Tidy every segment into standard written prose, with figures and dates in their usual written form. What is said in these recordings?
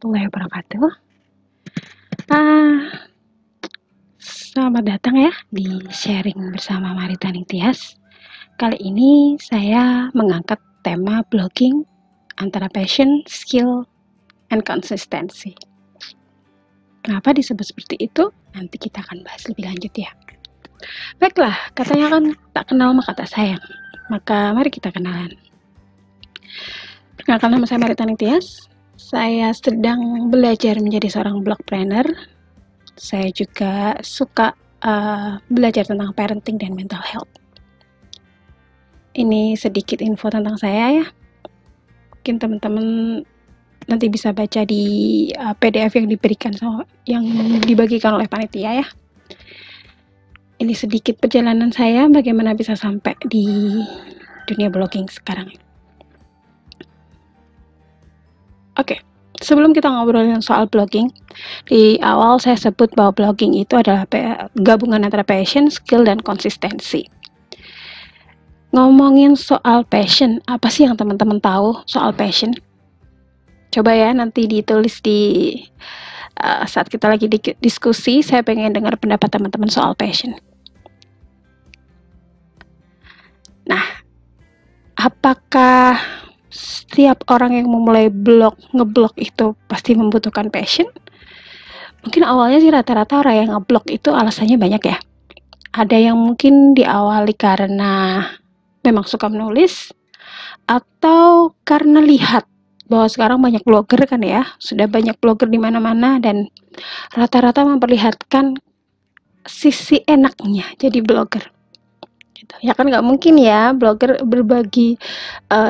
warahmatullahi wabarakatuh. Selamat datang ya di sharing bersama Marita Ningtyas. Kali ini saya mengangkat tema blogging antara passion, skill, and consistency. Kenapa disebut seperti itu? Nanti kita akan bahas lebih lanjut ya. Baiklah, katanya kan tak kenal maka tak sayang. Maka mari kita kenalan. Perkenalkan, nama saya Marita Ningtyas. Saya sedang belajar menjadi seorang blogpreneur. Saya juga suka belajar tentang parenting dan mental health. Ini sedikit info tentang saya ya. Mungkin teman-teman nanti bisa baca di PDF yang diberikan yang dibagikan oleh panitia ya. Ini sedikit perjalanan saya bagaimana bisa sampai di dunia blogging sekarang. Oke. Sebelum kita ngobrolin soal blogging, di awal saya sebut bahwa blogging itu adalah gabungan antara passion, skill, dan konsistensi. Ngomongin soal passion, apa sih yang teman-teman tahu soal passion? Coba ya nanti ditulis di saat kita lagi diskusi, saya pengen dengar pendapat teman-teman soal passion. Nah, apakah setiap orang yang memulai ngeblog itu pasti membutuhkan passion? Mungkin awalnya sih rata-rata orang yang ngeblog itu alasannya banyak ya. Ada yang mungkin diawali karena memang suka menulis, atau karena lihat bahwa sekarang banyak blogger kan ya, sudah banyak blogger di mana-mana dan rata-rata memperlihatkan sisi enaknya jadi blogger. Ya kan nggak mungkin ya blogger berbagi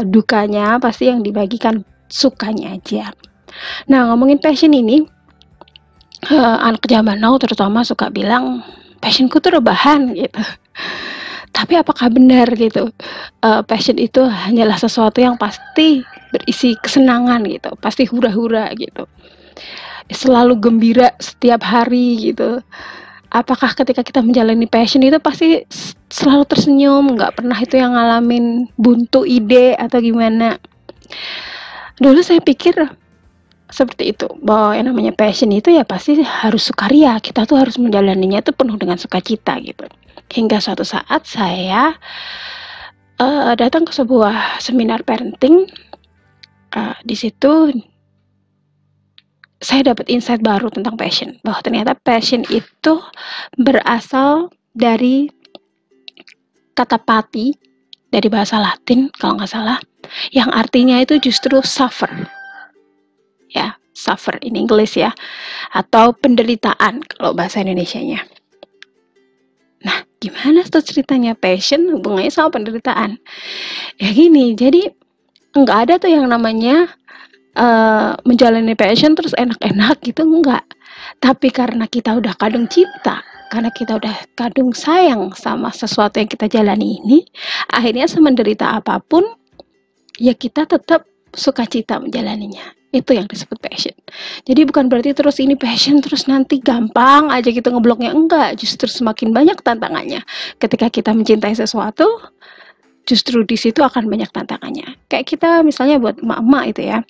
dukanya, pasti yang dibagikan sukanya aja. Nah, ngomongin passion ini, anak zaman now terutama suka bilang passionku tuh rebahan gitu. Tapi apakah benar gitu? Passion itu hanyalah sesuatu yang pasti berisi kesenangan gitu, pasti hura-hura gitu, selalu gembira setiap hari gitu. Apakah ketika kita menjalani passion itu pasti selalu tersenyum, nggak pernah itu yang ngalamin buntu ide atau gimana? Dulu saya pikir seperti itu, bahwa yang namanya passion itu ya pasti harus sukaria, kita tuh harus menjalaninya itu penuh dengan sukacita gitu. Hingga suatu saat saya datang ke sebuah seminar parenting. Di situ saya dapat insight baru tentang passion, bahwa ternyata passion itu berasal dari kata pati, dari bahasa Latin kalau nggak salah, yang artinya itu justru suffer ya, suffer in English ya, atau penderitaan kalau bahasa Indonesianya. Nah, gimana tuh ceritanya passion hubungannya sama penderitaan? Ya gini, jadi nggak ada tuh yang namanya menjalani passion terus enak-enak gitu, enggak. Tapi karena kita udah kadung cinta, karena kita udah kadung sayang sama sesuatu yang kita jalani ini, akhirnya semenderita apapun ya kita tetap sukacita menjalaninya. Itu yang disebut passion. Jadi bukan berarti terus ini passion terus nanti gampang aja gitu ngebloknya, enggak. Justru semakin banyak tantangannya. Ketika kita mencintai sesuatu, justru di situ akan banyak tantangannya. Kayak kita misalnya buat emak-emak itu ya,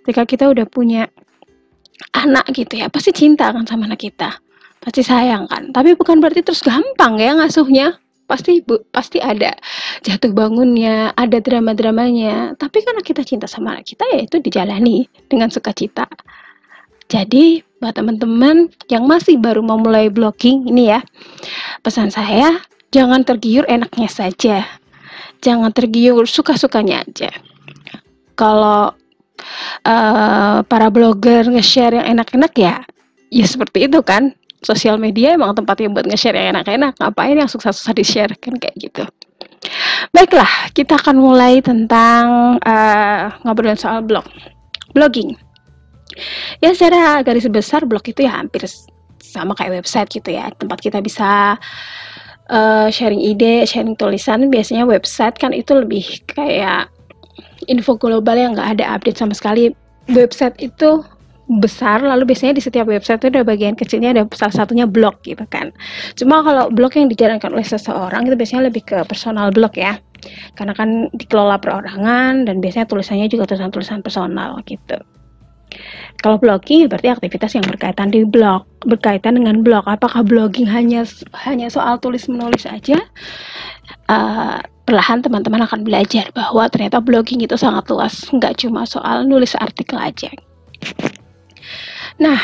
ketika kita udah punya anak gitu ya, pasti cinta kan sama anak kita, pasti sayang kan. Tapi bukan berarti terus gampang ya ngasuhnya. Pasti ada jatuh bangunnya, ada drama-dramanya. Tapi karena kita cinta sama anak kita, ya itu dijalani dengan sukacita. Jadi buat teman-teman yang masih baru mau mulai blogging ini ya, pesan saya, jangan tergiur enaknya saja. Jangan tergiur suka-sukanya aja. Kalau para blogger nge-share yang enak-enak ya seperti itu kan. Sosial media emang tempatnya buat nge-share yang enak-enak. Ngapain yang susah-susah di-share kan kayak gitu. Baiklah, kita akan mulai tentang ngobrolin soal blogging. Ya secara garis besar blog itu ya hampir sama kayak website gitu ya. Tempat kita bisa sharing ide, sharing tulisan. Biasanya website kan itu lebih kayak info global yang nggak ada update sama sekali. Website itu besar, lalu biasanya di setiap website itu ada bagian kecilnya, ada salah satunya blog gitu kan. Cuma kalau blog yang dijalankan oleh seseorang itu biasanya lebih ke personal blog ya, karena kan dikelola perorangan dan biasanya tulisannya juga tulisan-tulisan personal gitu. Kalau blogging berarti aktivitas yang berkaitan dengan blog. Apakah blogging hanya soal tulis menulis aja? Perlahan teman-teman akan belajar bahwa ternyata blogging itu sangat luas, nggak cuma soal nulis artikel aja. Nah,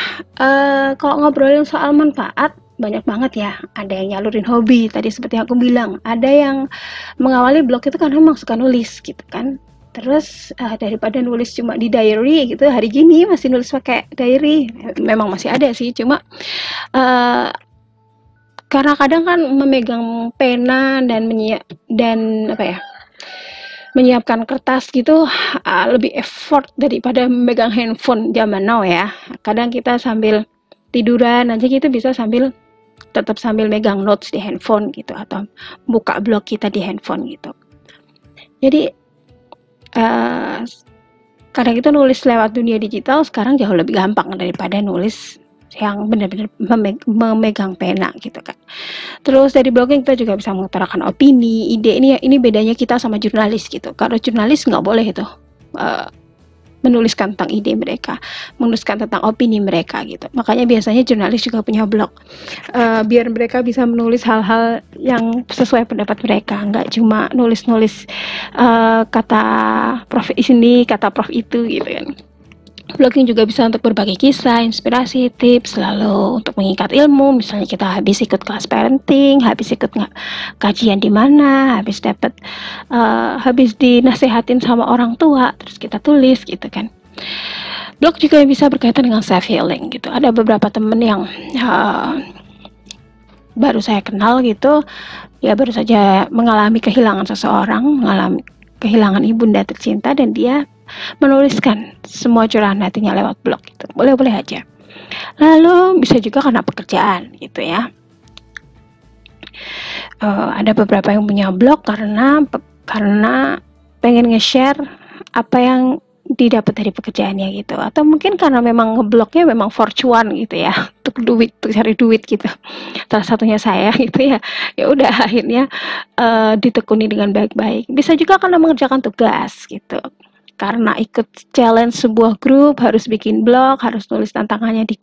kalau ngobrolin soal manfaat, banyak banget ya. Ada yang nyalurin hobi, tadi seperti yang aku bilang. Ada yang mengawali blog itu karena memang suka nulis gitu kan. Terus daripada nulis cuma di diary gitu, hari gini masih nulis pakai diary. Memang masih ada sih, cuma karena kadang kan memegang pena dan menyiapkan kertas gitu lebih effort daripada memegang handphone zaman now ya. Kadang kita sambil tiduran aja gitu bisa tetap sambil megang notes di handphone gitu, atau buka blog kita di handphone gitu. Jadi karena kita nulis lewat dunia digital sekarang jauh lebih gampang daripada nulis yang benar-benar memegang pena gitu kan. Terus dari blogging kita juga bisa mengutarakan opini, ide. Ini bedanya kita sama jurnalis gitu. Kalau jurnalis nggak boleh itu menuliskan tentang ide mereka, menuliskan tentang opini mereka gitu. Makanya biasanya jurnalis juga punya blog, biar mereka bisa menulis hal-hal yang sesuai pendapat mereka, nggak cuma nulis-nulis kata prof ini, kata prof itu gitu kan. Blogging juga bisa untuk berbagi kisah, inspirasi, tips, lalu untuk mengikat ilmu. Misalnya kita habis ikut kelas parenting, habis ikut kajian di mana, habis dinasehatin sama orang tua, terus kita tulis gitu kan. Blog juga bisa berkaitan dengan self healing gitu. Ada beberapa temen yang baru saya kenal gitu, ya baru saja mengalami kehilangan seseorang, mengalami kehilangan ibunda tercinta, dan dia menuliskan semua curahan hatinya lewat blog gitu. Boleh-boleh aja. Lalu bisa juga karena pekerjaan gitu ya. Ada beberapa yang punya blog karena pengen nge-share apa yang didapat dari pekerjaannya gitu, atau mungkin karena memang ngeblognya memang for cuan gitu ya, untuk cari duit gitu. Salah satunya saya gitu ya. Ya udah akhirnya ditekuni dengan baik-baik. Bisa juga karena mengerjakan tugas gitu. Karena ikut challenge sebuah grup, harus bikin blog, harus tulis tantangannya di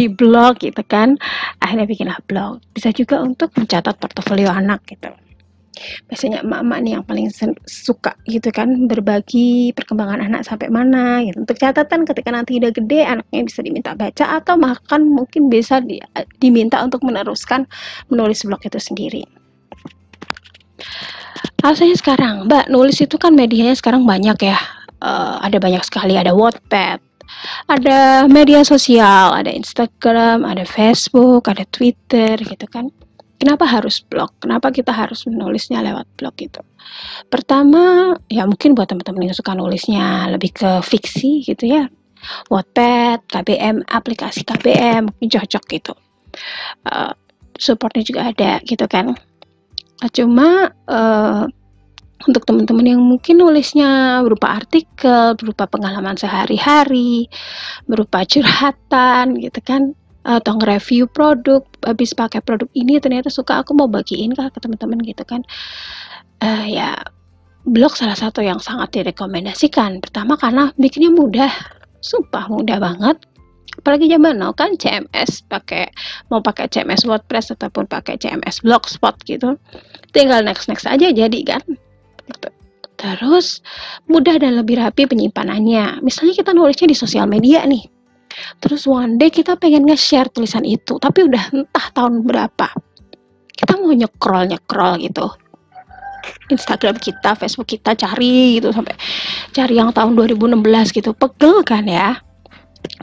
blog gitu kan. Akhirnya bikinlah blog. Bisa juga untuk mencatat portofolio anak gitu. Biasanya emak-emak nih yang paling suka gitu kan, berbagi perkembangan anak sampai mana gitu. Untuk catatan ketika nanti udah gede, anaknya bisa diminta baca, atau bahkan mungkin bisa diminta untuk meneruskan menulis blog itu sendiri. Alasannya sekarang, Mbak, nulis itu kan medianya sekarang banyak ya. Ada banyak sekali, ada Wattpad, ada media sosial, ada Instagram, ada Facebook, ada Twitter gitu kan. Kenapa harus blog? Kenapa kita harus menulisnya lewat blog gitu? Pertama, ya mungkin buat teman-teman yang suka nulisnya lebih ke fiksi gitu ya. Wattpad, KBM, aplikasi KBM mungkin cocok gitu. Supportnya juga ada gitu kan. Cuma untuk teman-teman yang mungkin nulisnya berupa artikel, berupa pengalaman sehari-hari, berupa curhatan gitu kan, atau nge-review produk, habis pakai produk ini ternyata suka, aku mau bagiin ke teman-teman gitu kan. Ya blog salah satu yang sangat direkomendasikan. Pertama karena bikinnya mudah, sumpah mudah banget. Apalagi zaman now kan CMS, mau pakai CMS WordPress ataupun pakai CMS Blogspot gitu, tinggal next aja jadi kan. Terus mudah dan lebih rapi penyimpanannya. Misalnya kita nulisnya di sosial media nih, terus one day kita pengen nge-share tulisan itu, tapi udah entah tahun berapa, kita mau nyekrol gitu Instagram kita, Facebook kita, cari gitu sampai cari yang tahun 2016 gitu, pegel kan ya.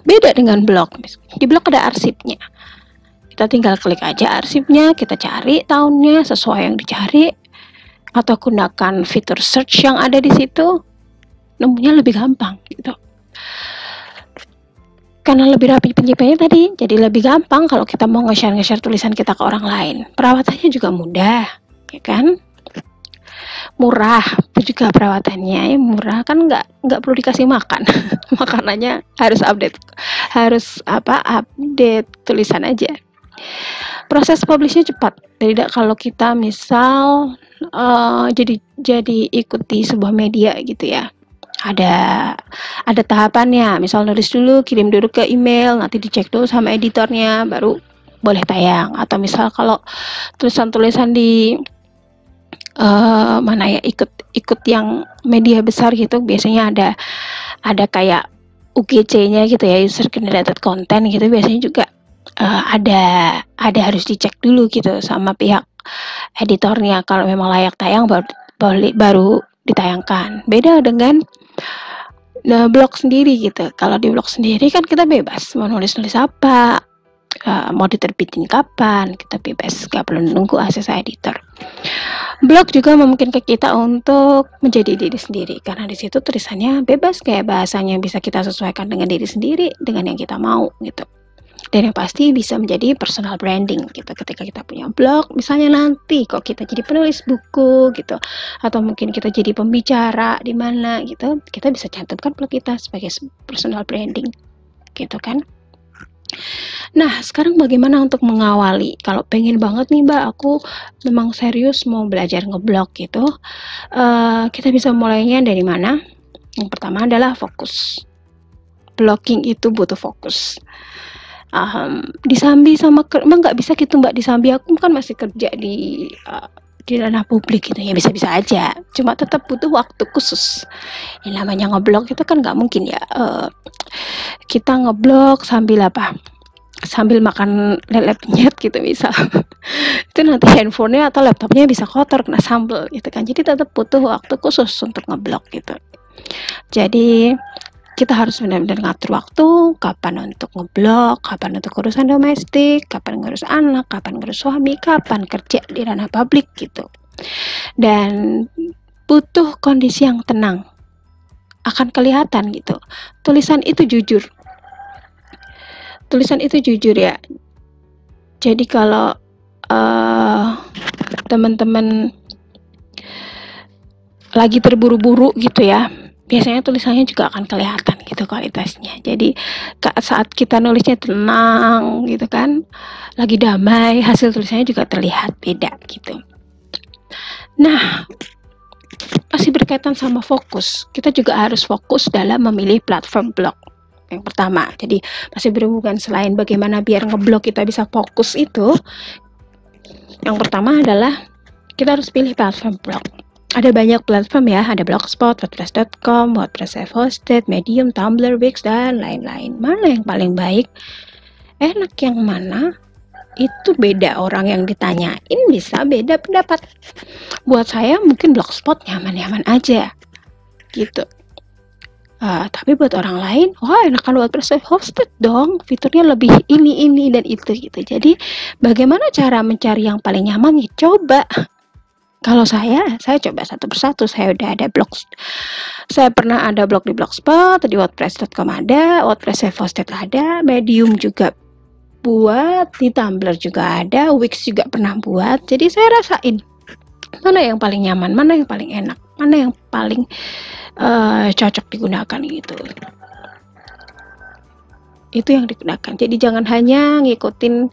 Beda dengan blog. Di blog ada arsipnya, kita tinggal klik aja arsipnya, kita cari tahunnya sesuai yang dicari, atau gunakan fitur search yang ada di situ, nemunya lebih gampang gitu. Karena lebih rapi penyimpanannya tadi, jadi lebih gampang kalau kita mau nge-share tulisan kita ke orang lain. Perawatannya juga mudah, ya kan? Murah juga perawatannya, ya murah kan, nggak perlu dikasih makan. Makanannya harus update tulisan aja. Proses publishnya cepat. Tidak kalau kita misal jadi ikuti sebuah media gitu ya, ada ada tahapannya. Misal nulis dulu, kirim dulu ke email, nanti dicek dulu sama editornya, baru boleh tayang. Atau misal kalau tulisan-tulisan di mana ya, ikut yang media besar gitu, biasanya ada kayak UGC-nya gitu ya, user generated content gitu, biasanya juga ada harus dicek dulu gitu sama pihak editornya, kalau memang layak tayang baru ditayangkan. Beda dengan blog sendiri gitu. Kalau di blog sendiri kan kita bebas mau nulis apa, mau diterbitin kapan, kita bebas, gak perlu nunggu akses editor. Blog juga memungkinkan kita untuk menjadi diri sendiri, karena di situ tulisannya bebas, kayak bahasanya bisa kita sesuaikan dengan diri sendiri, dengan yang kita mau gitu. Dan yang pasti bisa menjadi personal branding gitu ketika kita punya blog. Misalnya nanti kok kita jadi penulis buku gitu, atau mungkin kita jadi pembicara di mana gitu, kita bisa cantumkan blog kita sebagai personal branding gitu kan. Nah, sekarang bagaimana untuk mengawali? Kalau pengen banget nih Mbak, aku memang serius mau belajar ngeblog gitu, kita bisa mulainya dari mana? Yang pertama adalah fokus. Blogging itu butuh fokus. Disambi sama emang nggak bisa gitu Mbak, disambi aku kan masih kerja di ranah publik gitu ya, bisa-bisa aja, cuma tetap butuh waktu khusus. Yang namanya ngeblog itu kan nggak mungkin ya kita ngeblog sambil sambil makan lele penyet gitu misal. Itu nanti handphonenya atau laptopnya bisa kotor kena sambal gitu kan, jadi tetap butuh waktu khusus untuk ngeblog gitu. Jadi kita harus benar-benar ngatur waktu, kapan untuk ngeblog, kapan untuk urusan domestik, kapan ngurus anak, kapan ngurus suami, kapan kerja di ranah publik gitu. Dan butuh kondisi yang tenang, akan kelihatan gitu. Tulisan itu jujur ya. Jadi kalau teman-teman lagi terburu-buru gitu ya, biasanya tulisannya juga akan kelihatan gitu kualitasnya. Jadi saat kita nulisnya tenang gitu kan, lagi damai, hasil tulisannya juga terlihat beda gitu. Nah, masih berkaitan sama fokus, kita juga harus fokus dalam memilih platform blog yang pertama. Jadi masih berhubungan, selain bagaimana biar ngeblog kita bisa fokus itu, yang pertama adalah kita harus pilih platform blog. Ada banyak platform ya, ada Blogspot, WordPress.com, WordPress self-hosted, Medium, Tumblr, Wix, dan lain-lain. Mana yang paling baik? Enak yang mana? Itu beda, orang yang ditanyain bisa beda pendapat. Buat saya mungkin Blogspot nyaman-nyaman aja gitu. Tapi buat orang lain, wah enakan WordPress self-hosted dong, fiturnya lebih ini dan itu gitu. Jadi bagaimana cara mencari yang paling nyaman? Ya coba. Kalau saya coba satu persatu. Saya udah ada blog. Saya pernah ada blog di Blogspot, di WordPress.com ada, WordPress self-hosted ada, Medium juga buat, di Tumblr juga ada, Wix juga pernah buat. Jadi saya rasain mana yang paling nyaman, mana yang paling enak, mana yang paling cocok digunakan gitu. Itu yang digunakan. Jadi jangan hanya ngikutin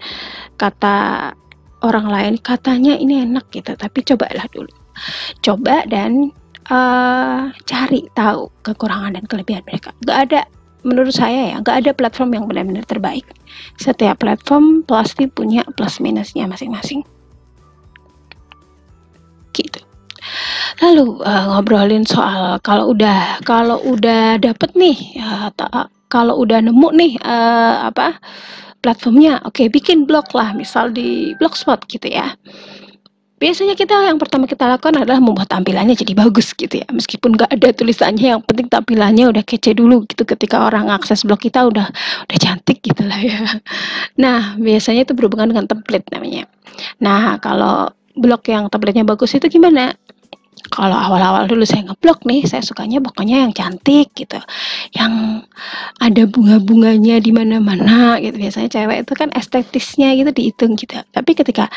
kata orang lain, katanya ini enak gitu, tapi cobalah dulu. Coba dan cari tahu kekurangan dan kelebihan mereka. Gak ada, menurut saya ya, gak ada platform yang benar-benar terbaik. Setiap platform pasti punya plus minusnya masing-masing. Gitu. Lalu ngobrolin soal kalau udah dapet nih, kalau udah nemu nih platformnya, oke, bikin blog lah, misal di Blogspot gitu ya. Biasanya yang pertama kita lakukan adalah membuat tampilannya jadi bagus gitu ya, meskipun gak ada tulisannya, yang penting tampilannya udah kece dulu gitu, ketika orang akses blog kita udah cantik gitu lah ya. Nah, biasanya itu berhubungan dengan template namanya. Nah, kalau blog yang templatenya bagus itu gimana? Kalau awal-awal dulu saya ngeblog nih, saya sukanya pokoknya yang cantik gitu, yang ada bunga-bunganya di mana-mana gitu. Biasanya cewek itu kan estetisnya gitu dihitung gitu. Tapi ketika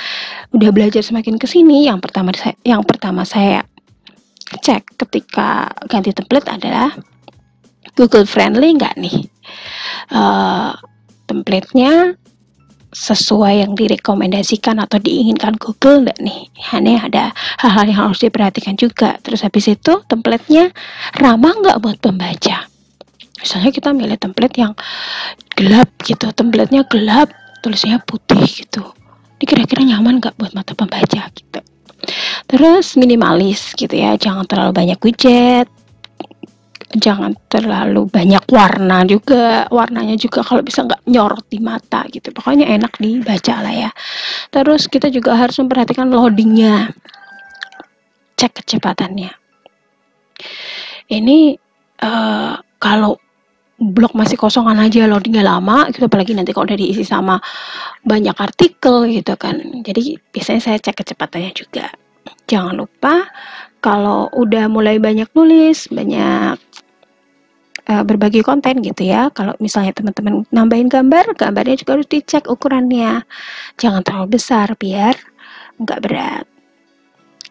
udah belajar semakin kesini, yang pertama saya cek ketika ganti template adalah Google friendly nggak nih templatenya, sesuai yang direkomendasikan atau diinginkan Google enggak nih? Ini ada hal-hal yang harus diperhatikan juga. Terus habis itu template-nya ramah nggak buat pembaca? Misalnya kita milih template yang gelap gitu, template-nya gelap, tulisnya putih gitu. Ini kira-kira nyaman nggak buat mata pembaca gitu. Terus minimalis gitu ya, jangan terlalu banyak widget, jangan terlalu banyak warna juga, warnanya juga kalau bisa nggak nyorot di mata gitu, pokoknya enak dibaca lah ya. Terus kita juga harus memperhatikan loadingnya, cek kecepatannya. Ini kalau blog masih kosongan aja loadingnya lama gitu, apalagi nanti kalau udah diisi sama banyak artikel gitu kan, jadi biasanya saya cek kecepatannya juga. Jangan lupa kalau udah mulai banyak nulis, banyak berbagi konten gitu ya, kalau misalnya teman-teman nambahin gambarnya juga harus dicek ukurannya, jangan terlalu besar biar nggak berat.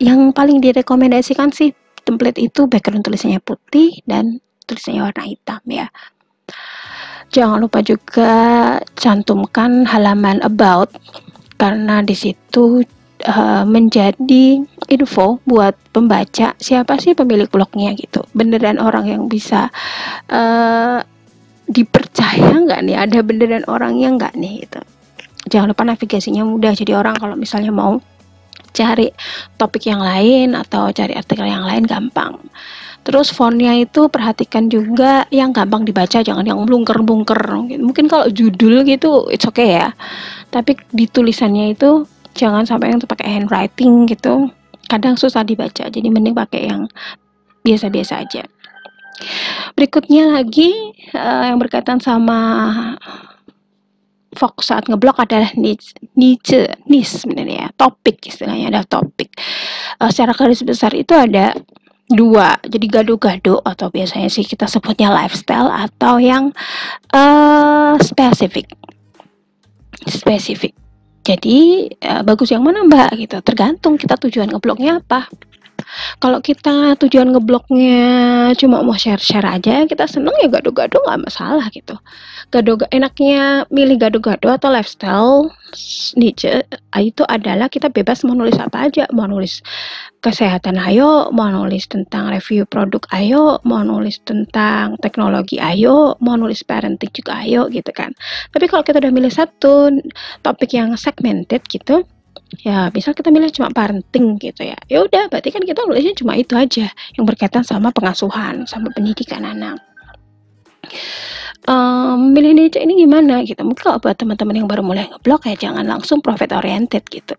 Yang paling direkomendasikan sih template itu background tulisannya putih dan tulisannya warna hitam ya. Jangan lupa juga cantumkan halaman about, karena di situ menjadi info buat pembaca siapa sih pemilik blognya gitu. Beneran orang yang bisa dipercaya nggak nih? Ada beneran orangnya nggak nih gitu. Jangan lupa navigasinya mudah, jadi orang kalau misalnya mau cari topik yang lain atau cari artikel yang lain gampang. Terus fontnya itu perhatikan juga yang gampang dibaca, jangan yang blungker-blungker. Mungkin kalau judul gitu it's okay ya, tapi di tulisannya itu jangan sampai yang pakai handwriting gitu, kadang susah dibaca, jadi mending pakai yang biasa-biasa aja. Berikutnya lagi yang berkaitan sama fokus saat ngeblok adalah niche sebenarnya ya, topik istilahnya, ada topik. Secara garis besar itu ada dua, jadi gado-gado atau biasanya sih kita sebutnya lifestyle, atau yang spesifik. Jadi bagus yang mana mbak gitu, tergantung kita tujuan ngebloknya apa. Kalau kita tujuan ngebloknya cuma mau share-share aja, kita seneng ya gado-gado, nggak masalah gitu. Enaknya milih gado-gado atau lifestyle niche itu adalah kita bebas mau nulis apa aja, mau nulis kesehatan ayo, mau nulis tentang review produk ayo, mau nulis tentang teknologi ayo, mau nulis parenting juga ayo gitu kan. Tapi kalau kita udah milih satu topik yang segmented gitu ya, misal kita milih cuma parenting gitu ya, ya udah berarti kan kita nulisnya cuma itu aja yang berkaitan sama pengasuhan, sama pendidikan anak. Milih niche ini gimana gitu, mungkin kalau buat teman-teman yang baru mulai ngeblog ya jangan langsung profit oriented gitu,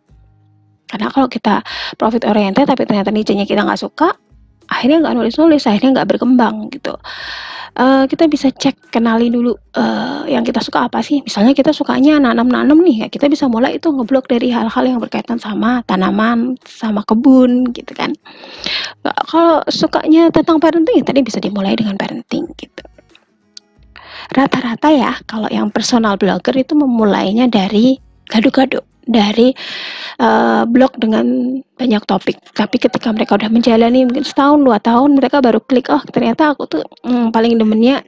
karena kalau kita profit oriented tapi ternyata niche-nya kita nggak suka, akhirnya nggak nulis-nulis, akhirnya nggak berkembang gitu. Kita bisa cek, kenali dulu yang kita suka apa sih. Misalnya kita sukanya nanam-nanam nih ya, kita bisa mulai itu ngeblog dari hal-hal yang berkaitan sama tanaman, sama kebun gitu kan. Kalau sukanya tentang parenting ya tadi bisa dimulai dengan parenting gitu. Rata-rata ya kalau yang personal blogger itu memulainya dari gado-gado, dari blog dengan banyak topik. Tapi ketika mereka udah menjalani mungkin setahun 2 tahun, mereka baru klik, oh ternyata aku tuh paling demennya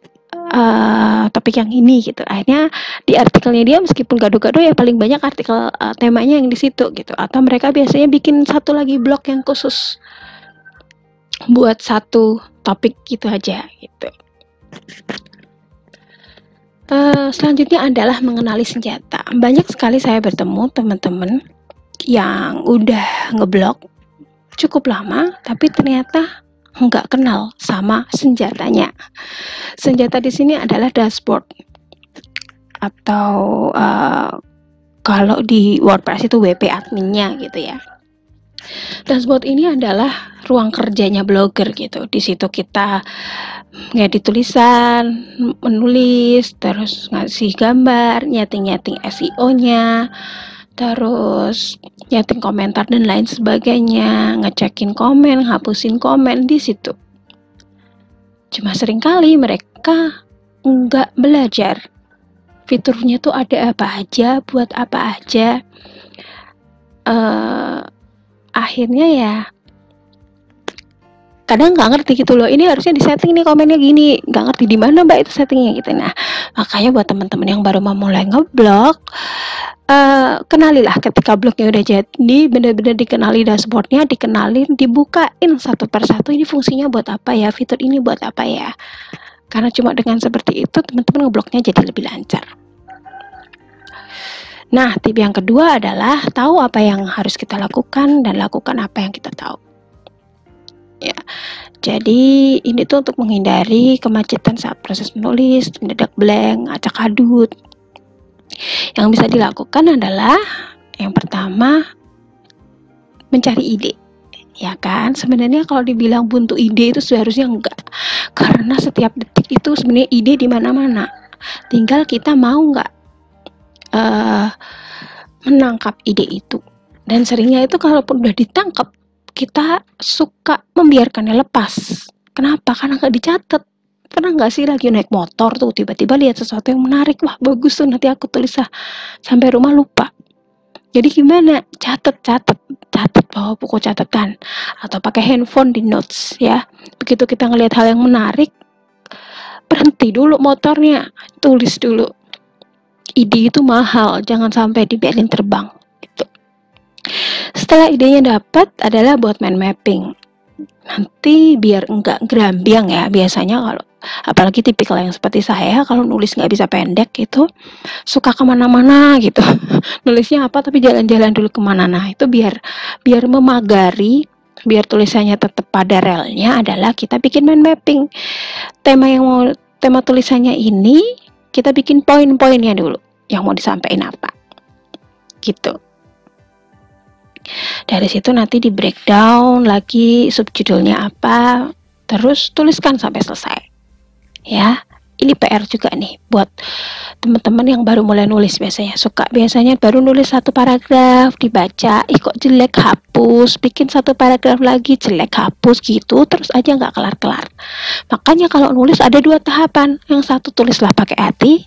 topik yang ini gitu. Akhirnya di artikelnya dia meskipun gado-gado ya paling banyak artikel temanya yang di situ gitu. Atau mereka biasanya bikin satu lagi blog yang khusus buat satu topik gitu aja gitu. Selanjutnya adalah mengenali senjata. Banyak sekali saya bertemu teman-teman yang udah ngeblog cukup lama tapi ternyata nggak kenal sama senjatanya. Senjata di sini adalah dashboard, atau kalau di WordPress itu WP adminnya gitu ya. Dashboard ini adalah ruang kerjanya blogger gitu. Di situ kita ngedit tulisan, menulis, terus ngasih gambar, nyeting SEO-nya, terus nyeting komentar dan lain sebagainya, ngecekin komen, ngapusin komen di situ. Cuma seringkali mereka nggak belajar fiturnya tuh ada apa aja, buat apa aja. Akhirnya ya kadang nggak ngerti gitu loh, ini harusnya disetting nih komennya gini, nggak ngerti di mana mbak itu settingnya gitu. Nah makanya buat teman-teman yang baru mau mulai ngeblog, kenalilah ketika blognya udah jadi, benar-benar dikenali dashboardnya, dikenalin, dibukain satu persatu ini fungsinya buat apa ya, fitur ini buat apa ya. Karena cuma dengan seperti itu teman-teman ngeblognya jadi lebih lancar. Nah, tip yang kedua adalah tahu apa yang harus kita lakukan dan lakukan apa yang kita tahu. Ya, jadi ini tuh untuk menghindari kemacetan saat proses menulis, mendadak blank, acak adut. Yang bisa dilakukan adalah yang pertama mencari ide. Ya kan, sebenarnya kalau dibilang buntu ide itu seharusnya enggak, karena setiap detik itu sebenarnya ide di mana-mana. Tinggal kita mau nggak menangkap ide itu. Dan seringnya itu kalaupun udah ditangkap, kita suka membiarkannya lepas. Kenapa? Karena nggak dicatat. Pernah nggak sih lagi naik motor tuh tiba-tiba lihat sesuatu yang menarik, wah bagus tuh nanti aku tulis sampai rumah lupa. Jadi gimana? Catat bawa buku catatan atau pakai handphone di notes ya. Begitu kita ngelihat hal yang menarik, berhenti dulu motornya, tulis dulu. Ide itu mahal, jangan sampai dibiarin terbang gitu. Setelah idenya dapat adalah buat mind mapping. Nanti biar enggak gerambiang ya, biasanya kalau apalagi tipikal yang seperti saya, kalau nulis nggak bisa pendek gitu, suka kemana-mana gitu. Nulisnya apa tapi jalan-jalan dulu kemana. Nah itu biar memagari, biar tulisannya tetap pada relnya adalah kita bikin mind mapping. Tema tulisannya ini kita bikin poin-poinnya dulu, yang mau disampaikan apa gitu. Dari situ nanti di breakdown lagi subjudulnya apa, terus tuliskan sampai selesai. Ya, ini PR juga nih buat teman-teman yang baru mulai nulis biasanya baru nulis satu paragraf dibaca, kok jelek hapus, bikin satu paragraf lagi jelek hapus gitu, terus aja nggak kelar-kelar. Makanya kalau nulis ada 2 tahapan, yang satu tulislah pakai hati,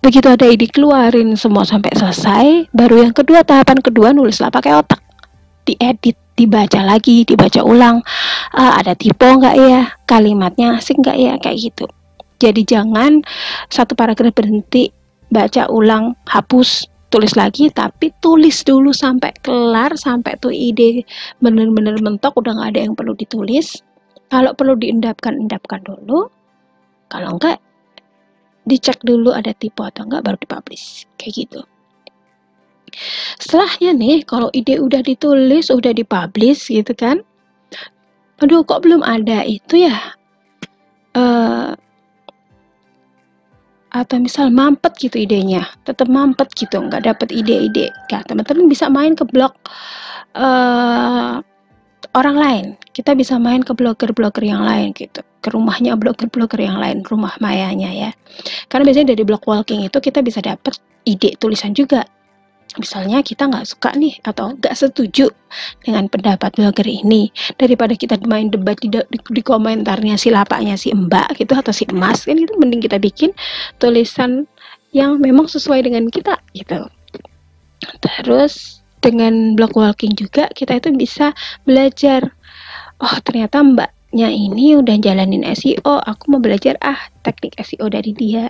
begitu ada ide keluarin semua sampai selesai, baru yang kedua tahapan kedua nulislah pakai otak, diedit, dibaca lagi, dibaca ulang, ada typo nggak ya, kalimatnya asik nggak ya, kayak gitu. Jadi jangan satu paragraf berhenti, baca ulang, hapus, tulis lagi, tapi tulis dulu sampai kelar, sampai tuh ide bener-bener mentok, udah nggak ada yang perlu ditulis. Kalau perlu diendapkan dulu, kalau enggak dicek dulu ada typo atau enggak baru dipublish, kayak gitu. Setelahnya nih, kalau ide udah ditulis, udah dipublish gitu kan, aduh kok belum ada itu ya, atau misal mampet gitu idenya, tetap mampet gitu, nggak dapet ide-ide. Nah, teman-teman bisa main ke blog orang lain. Kita bisa main ke blogger-blogger yang lain gitu, ke rumahnya blogger-blogger yang lain, rumah mayanya ya. Karena biasanya dari blog walking itu kita bisa dapet ide tulisan juga. Misalnya kita nggak suka nih atau nggak setuju dengan pendapat blogger ini, daripada kita main debat di komentarnya si lapaknya si mbak gitu atau si emas kan, itu mending kita bikin tulisan yang memang sesuai dengan kita gitu. Terus dengan blog walking juga kita itu bisa belajar, oh ternyata mbaknya ini udah jalanin SEO, aku mau belajar teknik SEO dari dia.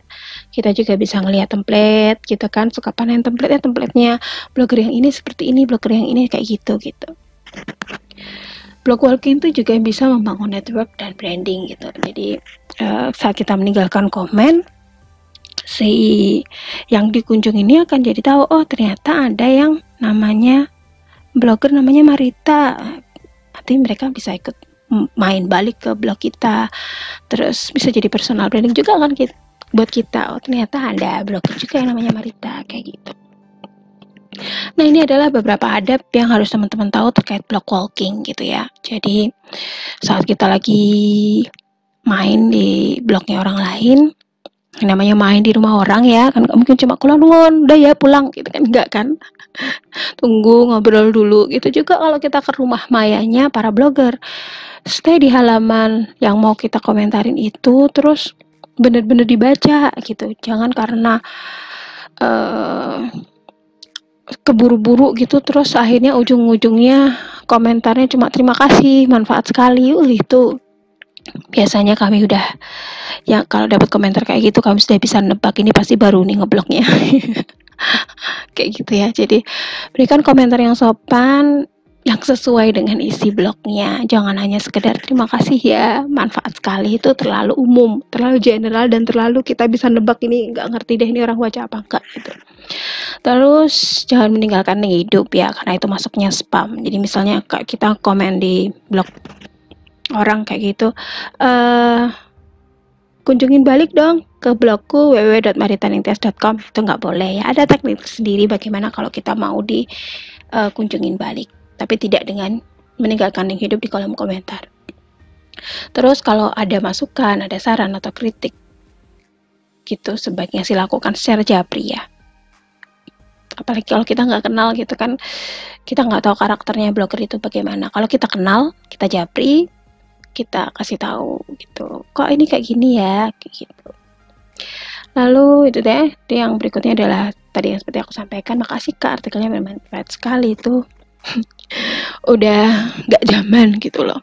Kita juga bisa ngelihat template gitu kan, suka panen templatenya blogger yang ini seperti ini, blogger yang ini kayak gitu. Blog walking itu juga bisa membangun network dan branding gitu. Jadi saat kita meninggalkan komen, si yang dikunjungi ini akan jadi tahu, oh ternyata ada yang namanya blogger namanya Marita. Nanti mereka bisa ikut main balik ke blog kita, terus bisa jadi personal branding juga kan buat kita. Oh ternyata ada blogger juga yang namanya Marita, kayak gitu. Nah ini adalah beberapa adab yang harus teman-teman tahu terkait blog walking gitu ya. Jadi saat kita lagi main di blognya orang lain, namanya main di rumah orang ya kan, gak mungkin cuma kulon udah ya pulang gitu kan, enggak kan, tunggu ngobrol dulu gitu. Juga kalau kita ke rumah mayanya para blogger, stay di halaman yang mau kita komentarin itu, terus bener-bener dibaca gitu, jangan karena keburu-buru gitu terus akhirnya ujung-ujungnya komentarnya cuma terima kasih, manfaat sekali, itu biasanya kami udah ya, kalau dapat komentar kayak gitu kami sudah bisa nebak ini pasti baru nih ngebloknya. kayak gitu ya. Jadi berikan komentar yang sopan, yang sesuai dengan isi blognya. Jangan hanya sekedar terima kasih ya, manfaat sekali, itu terlalu umum, terlalu general, dan terlalu kita bisa nebak ini nggak ngerti deh ini orang baca apa enggak gitu. Terus jangan meninggalkan link hidup ya, karena itu masuknya spam. Jadi misalnya kayak kita komen di blog orang kayak gitu, kunjungin balik dong ke blogku www.maritaningtias.com, itu nggak boleh ya. Ada teknik sendiri bagaimana kalau kita mau di kunjungin balik, tapi tidak dengan meninggalkan link hidup di kolom komentar. Terus kalau ada masukan, ada saran atau kritik gitu, sebaiknya sih lakukan secara japri ya. Apalagi kalau kita nggak kenal gitu kan, kita nggak tahu karakternya blogger itu bagaimana. Kalau kita kenal, kita japri, kita kasih tahu gitu, kok ini kayak gini ya, kayak gitu. Lalu itu deh, yang berikutnya adalah tadi yang seperti aku sampaikan, makasih Kak, artikelnya bermanfaat sekali itu. Udah nggak zaman gitu loh.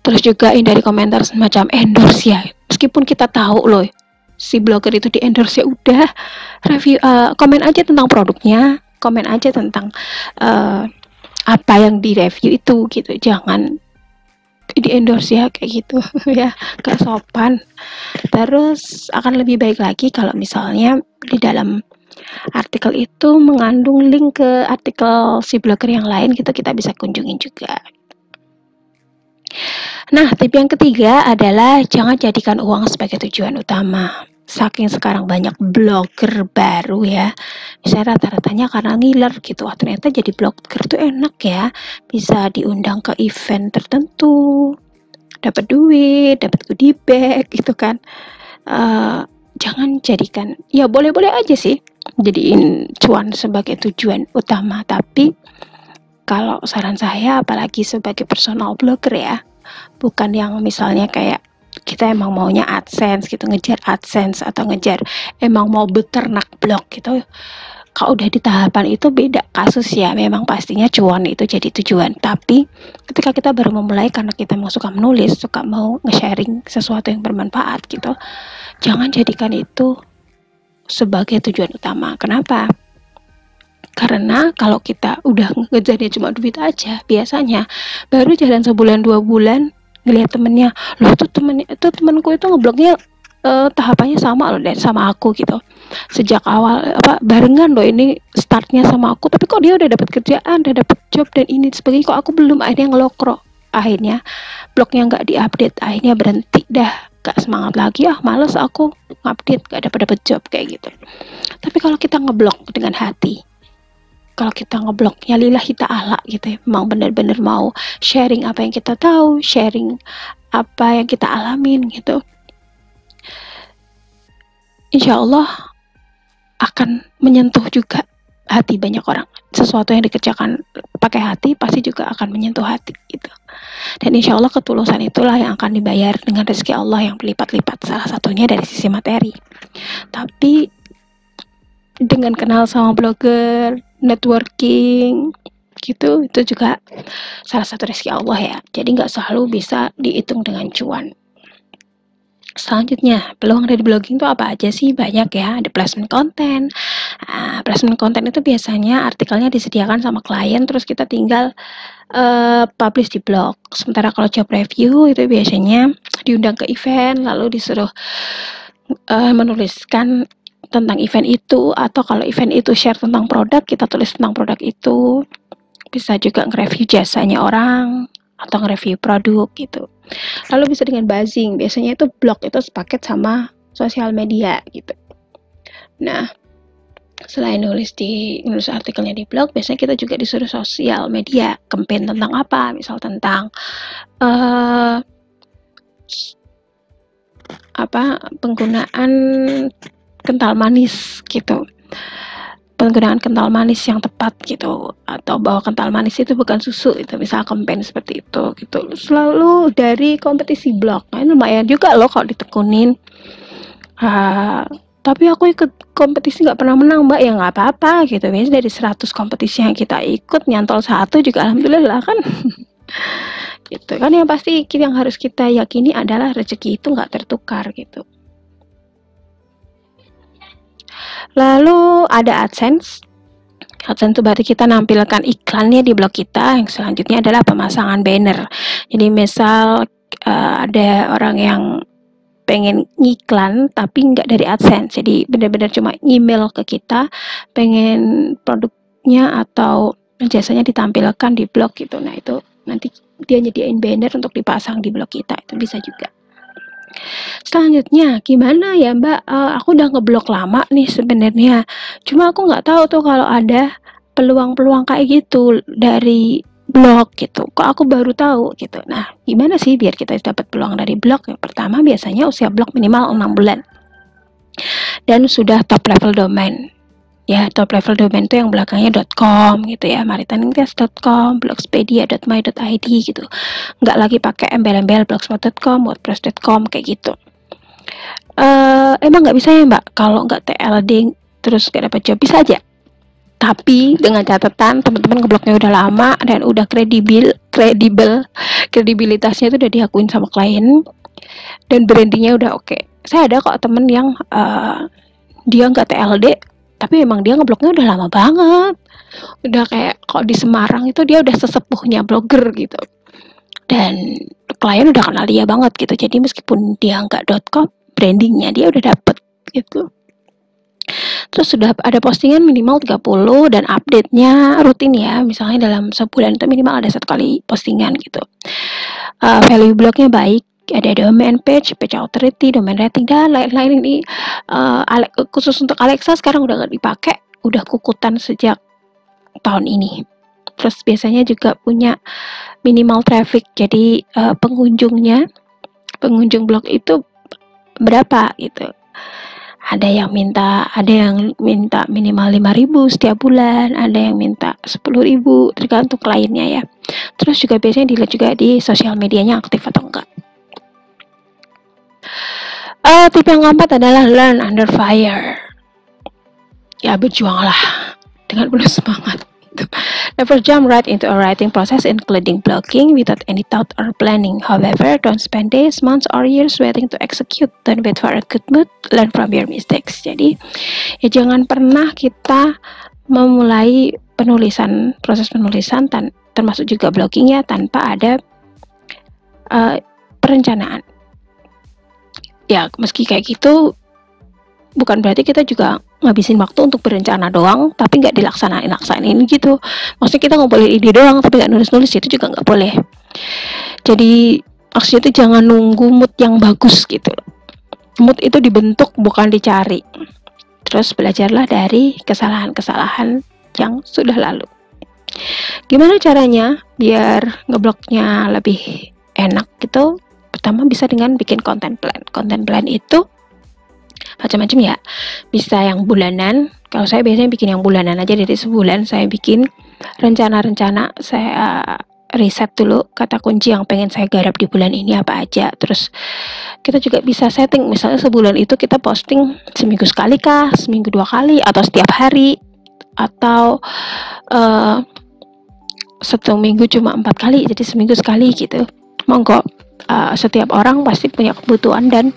Terus juga hindari komentar semacam endorse ya, meskipun kita tahu loh si blogger itu di endorse, ya udah review, komen aja tentang produknya, komen aja tentang apa yang di review itu gitu, jangan di endorse ya kayak gitu ya, gak sopan. Terus akan lebih baik lagi kalau misalnya di dalam artikel itu mengandung link ke artikel si blogger yang lain gitu, kita bisa kunjungin juga. Nah, tip yang ketiga adalah jangan jadikan uang sebagai tujuan utama. Saking sekarang banyak blogger baru ya, saya rata-ratanya karena ngiler gitu, ternyata jadi blogger tuh enak ya, bisa diundang ke event tertentu, dapat duit, dapat goodie bag gitu kan. Jangan jadikan, ya boleh-boleh aja sih jadiin cuan sebagai tujuan utama, tapi kalau saran saya, apalagi sebagai personal blogger ya, bukan yang misalnya kayak kita emang maunya AdSense gitu, ngejar AdSense atau ngejar emang mau beternak blog gitu. Kalau udah di tahapan itu beda kasus ya, memang pastinya cuan itu jadi tujuan. Tapi ketika kita baru memulai karena kita mau suka menulis, suka mau nge-sharing sesuatu yang bermanfaat gitu, jangan jadikan itu sebagai tujuan utama. Kenapa? Karena kalau kita udah ngejarnya cuma duit aja, biasanya baru jalan sebulan 2 bulan ngelihat temennya, loh tuh temenku itu ngeblognya tahapannya sama loh dan sama aku gitu. Sejak awal barengan loh ini startnya sama aku, tapi kok dia udah dapat kerjaan, udah dapat job dan ini sebagainya, kok aku belum. Akhirnya ngelokro, akhirnya blognya nggak diupdate, akhirnya berhenti dah, gak semangat lagi, males aku update, gak dapat job kayak gitu. Tapi kalau kita ngeblog dengan hati, kalau kita ngeblognya lillahi ta'ala gitu ya, memang benar-benar mau sharing apa yang kita tahu, sharing apa yang kita alamin gitu, insya Allah akan menyentuh juga hati banyak orang. Sesuatu yang dikerjakan pakai hati pasti juga akan menyentuh hati gitu. Dan insya Allah ketulusan itulah yang akan dibayar dengan rezeki Allah yang berlipat-lipat, salah satunya dari sisi materi. Tapi dengan kenal sama blogger, networking gitu, itu juga salah satu rezeki Allah ya. Jadi nggak selalu bisa dihitung dengan cuan. Selanjutnya, peluang dari blogging itu apa aja sih? Banyak ya, ada placement konten. Placement konten itu biasanya artikelnya disediakan sama klien, terus kita tinggal publish di blog. Sementara kalau job review itu biasanya diundang ke event, lalu disuruh menuliskan tentang event itu, atau kalau event itu share tentang produk, kita tulis tentang produk itu. Bisa juga nge-review jasanya orang atau nge-review produk gitu. Lalu bisa dengan buzzing, biasanya itu blog itu sepaket sama sosial media gitu. Nah, selain nulis artikelnya di blog, biasanya kita juga disuruh sosial media, campaign tentang apa, misal tentang penggunaan kental manis gitu, penggunaan kental manis yang tepat gitu, atau bahwa kental manis itu bukan susu, itu misal campaign seperti itu gitu. Selalu dari kompetisi blog, lumayan juga loh kalau ditekunin. Tapi aku ikut kompetisi nggak pernah menang mbak, ya nggak apa-apa gitu. Biasanya dari 100 kompetisi yang kita ikut, nyantol 1 juga alhamdulillah kan. Gitu kan. Yang pasti yang harus kita yakini adalah rezeki itu nggak tertukar gitu. Lalu ada AdSense. AdSense itu berarti kita nampilkan iklannya di blog kita. Yang selanjutnya adalah pemasangan banner. Jadi misal ada orang yang pengen ngiklan tapi nggak dari AdSense, jadi benar-benar cuma email ke kita pengen produknya atau jasanya ditampilkan di blog gitu. Nah itu nanti dia nyediain banner untuk dipasang di blog kita, itu bisa juga. Selanjutnya gimana ya Mbak, aku udah ngeblok lama nih sebenarnya, cuma aku nggak tahu tuh kalau ada peluang-peluang kayak gitu dari blog gitu, kok aku baru tahu gitu. Nah gimana sih biar kita dapat peluang dari blog? Yang pertama biasanya usia blog minimal 6 bulan dan sudah top level domain. Ya, top level domain itu yang belakangnya .com gitu ya, maritaningtest.com, blogspedia.my.id gitu. Nggak lagi pakai embel-embel blogspot.com, wordpress.com kayak gitu. Emang nggak bisa ya Mbak kalau nggak TLD terus nggak dapat job? Bisa aja. Tapi dengan catatan teman-teman ngeblognya udah lama dan udah kredibilitasnya itu udah diakuin sama klien dan brandingnya udah oke. Saya ada kok temen yang dia nggak TLD tapi emang dia ngeblognya udah lama banget, udah kayak kok di Semarang itu dia udah sesepuhnya blogger gitu dan klien udah kenal dia banget gitu. Jadi meskipun dia nggak .com, brandingnya dia udah dapet gitu. Terus sudah ada postingan minimal 30 dan update-nya rutin ya, misalnya dalam sebulan itu minimal ada 1 kali postingan gitu. Value blognya baik, ada domain page, page authority, domain rating dan lain-lain. Ini khusus untuk Alexa sekarang udah nggak dipakai, udah kukutan sejak tahun ini. Terus biasanya juga punya minimal traffic, jadi pengunjung blog itu berapa gitu. Ada yang minta minimal 5.000 setiap bulan, ada yang minta 10.000, tergantung kliennya ya. Terus juga biasanya dilihat juga di sosial medianya aktif atau enggak. Tipe yang keempat adalah learn under fire. Ya berjuanglah dengan penuh semangat. Never jump right into a writing process including blogging without any thought or planning. However, don't spend days, months, or years waiting to execute. Don't wait for a good mood. Learn from your mistakes. Jadi, ya jangan pernah kita memulai proses penulisan termasuk juga blogging ya tanpa ada perencanaan. Ya, meski kayak gitu, bukan berarti kita juga ngabisin waktu untuk berencana doang tapi nggak dilaksanain gitu. Maksudnya kita ngobrolin ide doang tapi nggak nulis itu juga nggak boleh. Jadi maksudnya itu jangan nunggu mood yang bagus gitu. Mood itu dibentuk bukan dicari. Terus belajarlah dari kesalahan-kesalahan yang sudah lalu. Gimana caranya biar ngeblognya lebih enak gitu? Pertama bisa dengan bikin content plan. Content plan itu macam-macam ya, bisa yang bulanan. Kalau saya biasanya bikin yang bulanan aja, dari sebulan saya bikin rencana-rencana, saya riset dulu kata kunci yang pengen saya garap di bulan ini apa aja. Terus kita juga bisa setting, misalnya sebulan itu kita posting seminggu sekali kah, seminggu 2 kali, atau setiap hari, atau 1 minggu cuma 4 kali, jadi seminggu sekali gitu. Monggo, setiap orang pasti punya kebutuhan dan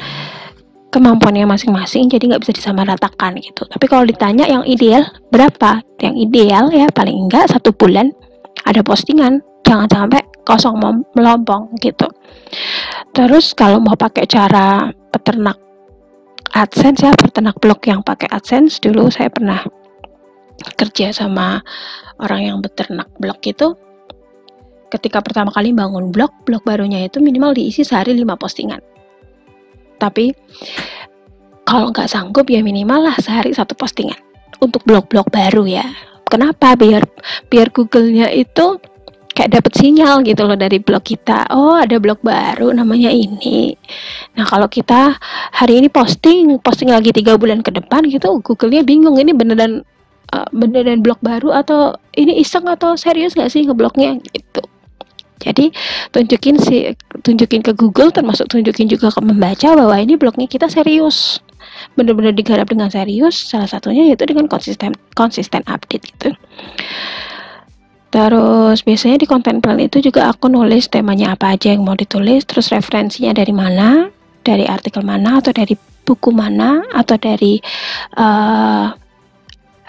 kemampuannya masing-masing, jadi nggak bisa disamaratakan gitu. Tapi kalau ditanya yang ideal berapa? Yang ideal ya paling enggak 1 bulan ada postingan, jangan sampai kosong melompong gitu. Terus kalau mau pakai cara peternak AdSense ya, peternak blog yang pakai AdSense, dulu saya pernah kerja sama orang yang beternak blog itu. Ketika pertama kali bangun blog barunya itu minimal diisi sehari 5 postingan. Tapi kalau nggak sanggup ya minimal lah sehari 1 postingan untuk blog-blog baru ya. Kenapa? Biar Google-nya itu kayak dapet sinyal gitu loh dari blog kita. Oh, ada blog baru namanya ini. Nah, kalau kita hari ini posting lagi 3 bulan ke depan gitu, Google-nya bingung ini beneran blog baru atau ini iseng atau serius nggak sih ngeblognya gitu. Jadi tunjukin ke Google, termasuk tunjukin juga ke membaca bahwa ini blognya kita serius, benar-benar digarap dengan serius. Salah satunya yaitu dengan konsisten update gitu. Terus biasanya di content plan itu juga aku nulis temanya apa aja yang mau ditulis, terus referensinya dari mana, dari artikel mana, atau dari buku mana, atau dari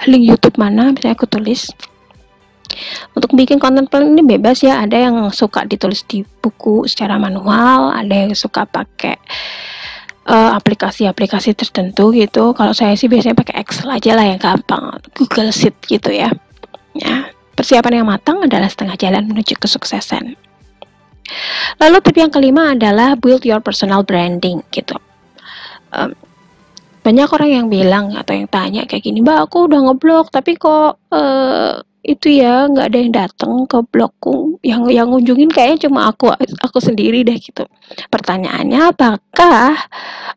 link YouTube mana, misalnya aku tulis. Untuk bikin konten plan ini bebas ya, ada yang suka ditulis di buku secara manual, ada yang suka pakai aplikasi-aplikasi tertentu gitu. Kalau saya sih biasanya pakai Excel aja lah yang gampang, Google Sheet gitu ya. Ya, persiapan yang matang adalah setengah jalan menuju kesuksesan. Lalu tip yang kelima adalah build your personal branding gitu. Banyak orang yang bilang atau yang tanya kayak gini, Mbak, aku udah ngeblog tapi kok itu ya nggak ada yang datang ke blogku, yang ngunjungin kayaknya cuma aku sendiri deh gitu. Pertanyaannya, apakah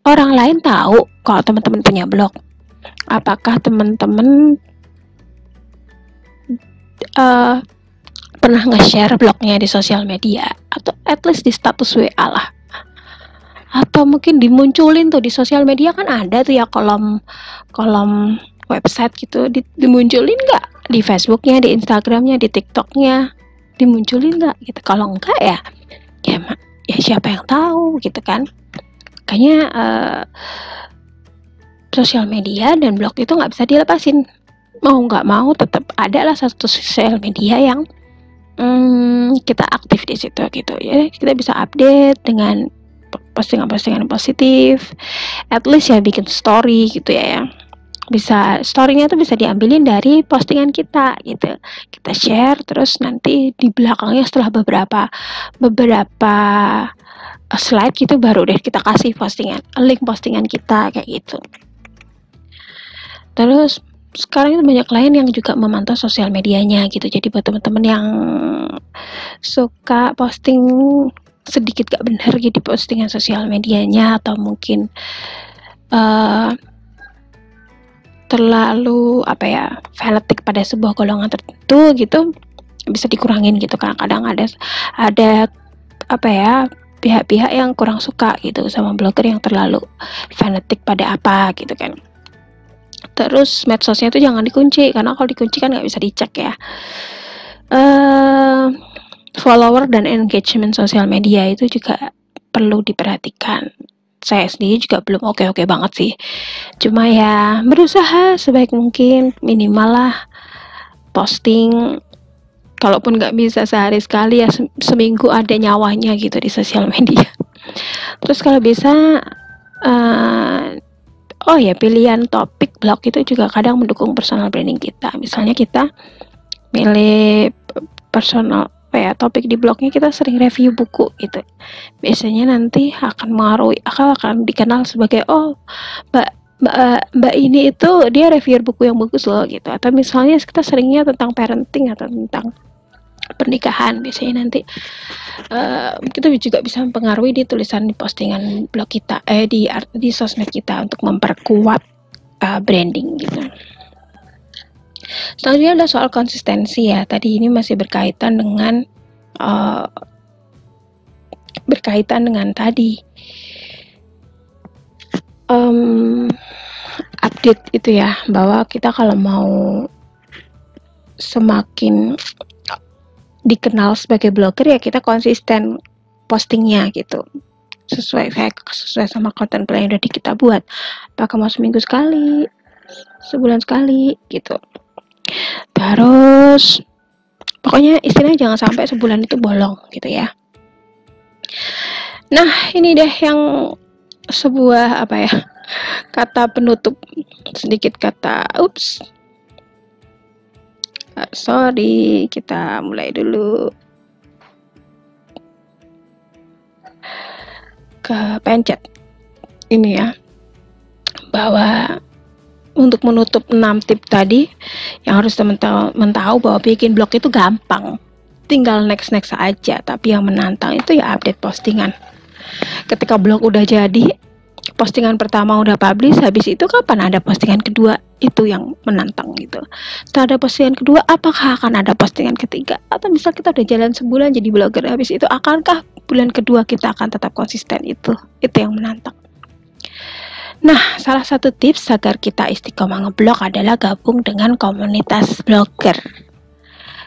orang lain tahu kalau teman-teman punya blog? Apakah teman-teman pernah nge-share blognya di sosial media atau at least di status WA lah? Atau mungkin dimunculin tuh di sosial media, kan ada tuh ya kolom website gitu, dimunculin nggak di Facebooknya, di Instagramnya, di TikToknya, dimunculin nggak gitu? Kalau enggak ya siapa yang tahu gitu kan? Kayaknya sosial media dan blog itu nggak bisa dilepasin, mau nggak mau tetap ada lah satu sosial media yang kita aktif di situ gitu ya. Kita bisa update dengan postingan-postingan positif, at least ya bikin story gitu ya. Bisa story-nya tuh bisa diambilin dari postingan kita gitu. Kita share terus nanti di belakangnya setelah beberapa slide gitu baru deh kita kasih link postingan kita kayak gitu. Terus sekarang itu banyak klien yang juga memantau sosial medianya gitu. Jadi buat teman-teman yang suka posting sedikit gak benar gitu postingan sosial medianya, atau mungkin terlalu fanatik pada sebuah golongan tertentu gitu, bisa dikurangin gitu. Kadang ada pihak-pihak yang kurang suka gitu sama blogger yang terlalu fanatik pada apa gitu kan. Terus medsosnya itu jangan dikunci, karena kalau dikunci kan nggak bisa dicek ya. Follower dan engagement sosial media itu juga perlu diperhatikan. Saya sendiri juga belum oke-oke banget sih. Cuma ya berusaha sebaik mungkin, minimal lah posting. Kalaupun nggak bisa sehari sekali ya seminggu ada nyawanya gitu di sosial media. Terus kalau bisa pilihan topik blog itu juga kadang mendukung personal branding kita. Misalnya kita milih personal topik di blognya, kita sering review buku gitu. Biasanya nanti akan dikenal sebagai Mbak ini itu dia review buku yang bagus loh gitu. Atau misalnya kita seringnya tentang parenting atau tentang pernikahan, biasanya nanti kita juga bisa mempengaruhi di tulisan di postingan blog kita di sosmed kita untuk memperkuat branding gitu. Selanjutnya ada soal konsistensi ya. Tadi ini masih berkaitan dengan tadi update itu ya, bahwa kita kalau mau semakin dikenal sebagai blogger ya kita konsisten postingnya gitu, sesuai sama konten plan yang udah kita buat. Apakah mau seminggu sekali, sebulan sekali gitu. Terus pokoknya istilahnya jangan sampai sebulan itu bolong gitu ya. Nah ini deh yang sebuah kata penutup, sedikit kata sorry, kita mulai dulu. Kepencet ini ya, bahwa untuk menutup 6 tip tadi yang harus teman-teman tahu bahwa bikin blog itu gampang, tinggal next aja. Tapi yang menantang itu ya update postingan. Ketika blog udah jadi, postingan pertama udah publish, habis itu kapan ada postingan kedua, itu yang menantang gitu. Setelah ada postingan kedua, apakah akan ada postingan ketiga? Atau misal kita udah jalan sebulan jadi blogger, habis itu akankah bulan kedua kita akan tetap konsisten? Itu yang menantang. Nah, salah satu tips agar kita istiqomah ngeblog adalah gabung dengan komunitas blogger.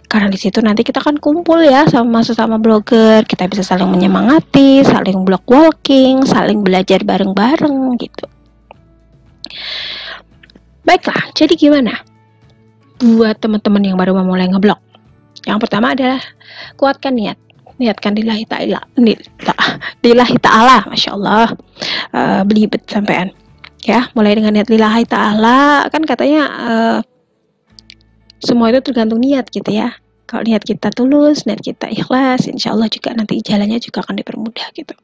Karena di situ nanti kita akan kumpul ya sama sesama blogger, kita bisa saling menyemangati, saling blog walking, saling belajar bareng-bareng gitu. Baiklah, jadi gimana? buat teman-teman yang baru memulai ngeblog. Yang pertama adalah kuatkan niat. Niatkan lillahi ta'ala, lillahi ta'ala, Masya Allah, belibet sampean. Ya, mulai dengan niat lillahi ta'ala, kan katanya semua itu tergantung niat gitu ya. Kalau niat kita tulus, niat kita ikhlas, insya Allah juga nanti jalannya juga akan dipermudah gitu.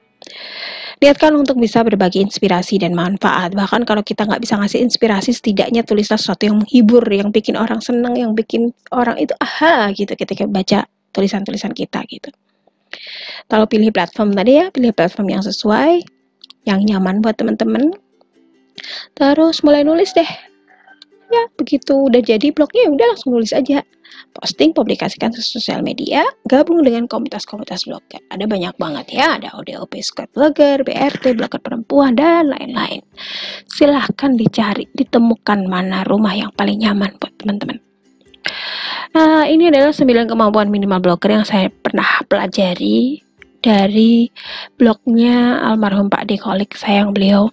Niatkan untuk bisa berbagi inspirasi dan manfaat. Bahkan kalau kita nggak bisa ngasih inspirasi, setidaknya tulislah sesuatu yang menghibur, yang bikin orang senang, yang bikin orang itu aha gitu ketika baca tulisan-tulisan kita gitu. Kalau pilih platform tadi ya, pilih platform yang sesuai, yang nyaman buat teman-teman. Terus mulai nulis deh. Ya, begitu udah jadi blognya, udah langsung nulis aja. Posting, publikasikan ke sosial media, gabung dengan komunitas-komunitas blogger. Ada banyak banget ya, ada ODOP Squad Blogger, BRT, blogger perempuan, dan lain-lain. Silahkan dicari, ditemukan mana rumah yang paling nyaman buat teman-teman. Nah, ini adalah 9 kemampuan minimal blogger yang saya pernah pelajari dari blognya almarhum Pak Dekolik. Sayang beliau,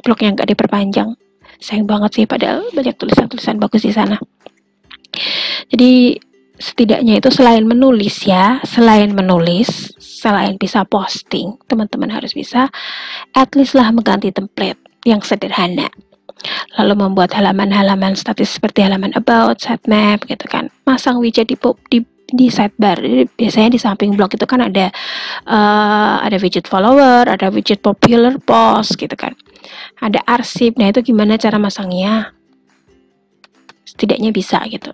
blognya nggak diperpanjang. Sayang banget sih, padahal banyak tulisan-tulisan bagus di sana. Jadi setidaknya itu selain menulis ya, selain bisa posting, teman-teman harus bisa at least lah mengganti template yang sederhana. Lalu membuat halaman-halaman statis seperti halaman about, sitemap gitu kan. Masang widget di sidebar. Jadi biasanya di samping blog itu kan ada widget follower, ada widget popular post gitu kan. Ada arsip. Nah, itu gimana cara masangnya? Setidaknya bisa gitu.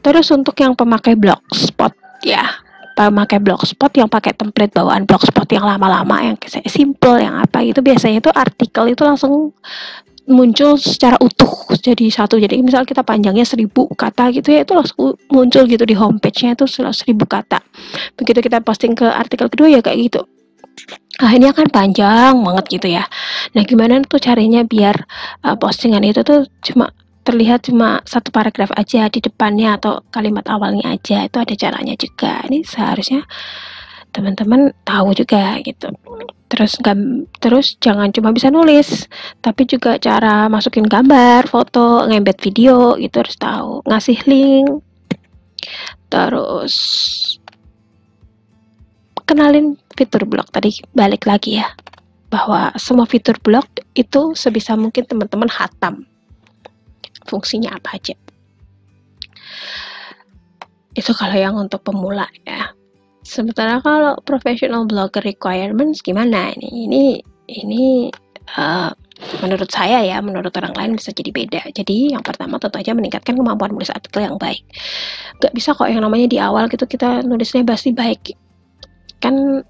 Terus untuk yang pemakai blogspot ya, pemakai blogspot yang pakai template bawaan blogspot yang lama-lama, yang simple, yang apa itu, biasanya itu artikel itu langsung muncul secara utuh jadi satu. Jadi misal kita panjangnya 1000 kata gitu ya, itu langsung muncul gitu di homepage-nya itu 1000 kata. Begitu kita posting ke artikel kedua ya kayak gitu. Ini akan panjang banget gitu ya. Nah, gimana tuh caranya biar postingan itu tuh terlihat cuma satu paragraf aja di depannya atau kalimat awalnya aja. Itu ada caranya juga. Ini seharusnya teman-teman tahu juga gitu. Terus jangan cuma bisa nulis, tapi juga cara masukin gambar, foto, ngembed video gitu harus tahu. Ngasih link. Terus kenalin fitur blog tadi, balik lagi ya, bahwa semua fitur blog itu sebisa mungkin teman-teman hatam fungsinya apa aja. Itu kalau yang untuk pemula ya. Sementara kalau professional blogger requirements gimana ini menurut saya ya, menurut orang lain bisa jadi beda. Jadi yang pertama tentu aja meningkatkan kemampuan menulis artikel yang baik. Gak bisa kok yang namanya di awal gitu kita nulisnya pasti baik. Kan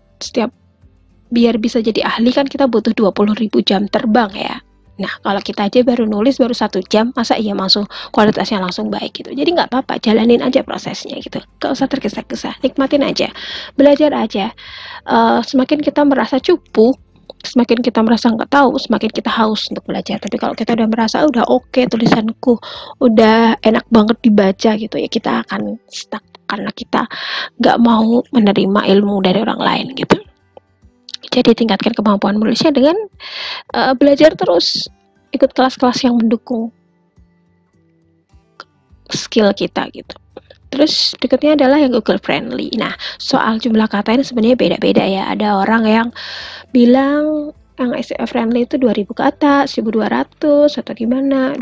biar bisa jadi ahli kan kita butuh 20.000 jam terbang ya. Nah, kalau kita aja baru nulis baru 1 jam, masa iya langsung kualitasnya langsung baik gitu. Jadi nggak apa-apa, jalanin aja prosesnya gitu. Gak usah tergesa-gesa, nikmatin aja, belajar aja. Semakin kita merasa cupu, semakin kita merasa nggak tahu, semakin kita haus untuk belajar. Tapi kalau kita udah merasa udah oke, tulisanku udah enak banget dibaca gitu ya, kita akan stuck karena kita nggak mau menerima ilmu dari orang lain gitu. Jadi tingkatkan kemampuan menulisnya dengan belajar terus, ikut kelas-kelas yang mendukung skill kita gitu. Terus berikutnya adalah yang Google friendly. Nah, soal jumlah kata ini sebenarnya beda-beda ya. Ada orang yang bilang yang SEO friendly itu 2000 kata, 1200 atau gimana,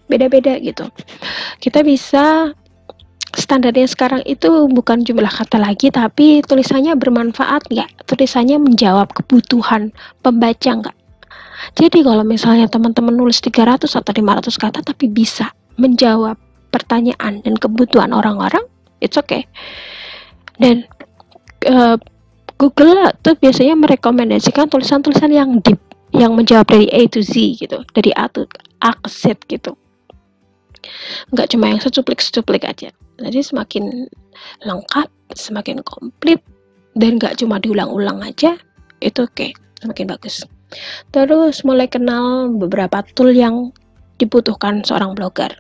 beda-beda gitu. Kita bisa standarnya sekarang itu bukan jumlah kata lagi, tapi tulisannya bermanfaat nggak? Tulisannya menjawab kebutuhan pembaca nggak? Jadi kalau misalnya teman-teman nulis 300 atau 500 kata tapi bisa menjawab pertanyaan dan kebutuhan orang-orang, it's okay. Dan Google tuh biasanya merekomendasikan tulisan-tulisan yang deep, yang menjawab dari A to Z gitu, dari A ke Z gitu. Nggak cuma yang secuplik aja. Jadi semakin lengkap, semakin komplit, dan nggak cuma diulang-ulang aja, itu oke, semakin bagus. Terus mulai kenal beberapa tool yang dibutuhkan seorang blogger.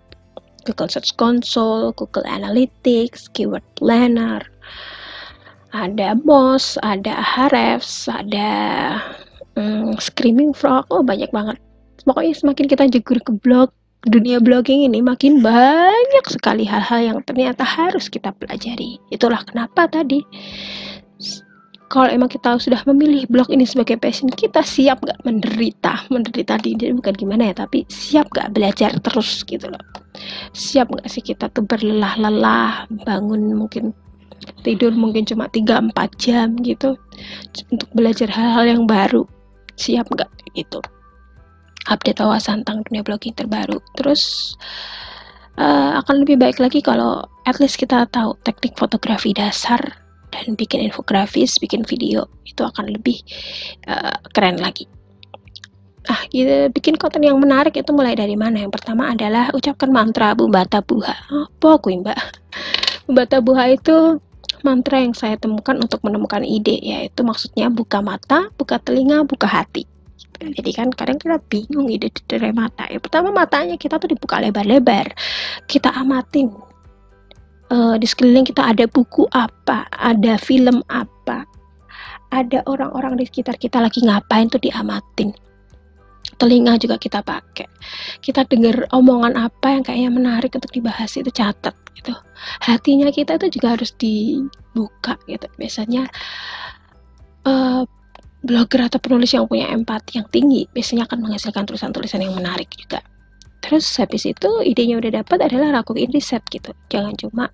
Google Search Console, Google Analytics, Keyword Planner, ada Moz, ada Ahrefs, ada Screaming Frog, banyak banget. Pokoknya semakin kita jegur ke blog, dunia blogging ini makin banyak sekali hal-hal yang ternyata harus kita pelajari. Itulah kenapa tadi, kalau emang kita sudah memilih blog ini sebagai passion, kita siap gak menderita jadi bukan gimana ya, tapi siap gak belajar terus gitu loh. Siap gak sih kita tuh berlelah-lelah, bangun mungkin tidur mungkin cuma 3-4 jam gitu untuk belajar hal-hal yang baru. Siap gak gitu, update wawasan tentang dunia blogging terbaru. Terus akan lebih baik lagi kalau at least kita tahu teknik fotografi dasar dan bikin infografis, bikin video, itu akan lebih keren lagi. Gitu, bikin konten yang menarik itu mulai dari mana? Yang pertama adalah ucapkan mantra Bumbata Buha. Apa kuwi, Mbak? Bumbata Buha itu mantra yang saya temukan untuk menemukan ide, yaitu maksudnya buka mata, buka telinga, buka hati. Jadi kan kadang kita bingung ide dari mata. Ya pertama matanya kita tuh dibuka lebar-lebar. Kita amatin. Di sekeliling kita ada buku apa, ada film apa, ada orang-orang di sekitar kita lagi ngapain tuh diamatin. Telinga juga kita pakai. Kita dengar omongan apa yang kayaknya menarik untuk dibahas, itu catat gitu. Hatinya kita itu juga harus dibuka gitu. Biasanya blogger atau penulis yang punya empati yang tinggi biasanya akan menghasilkan tulisan-tulisan yang menarik juga. Terus habis itu idenya udah dapat adalah lakuin riset gitu. Jangan cuma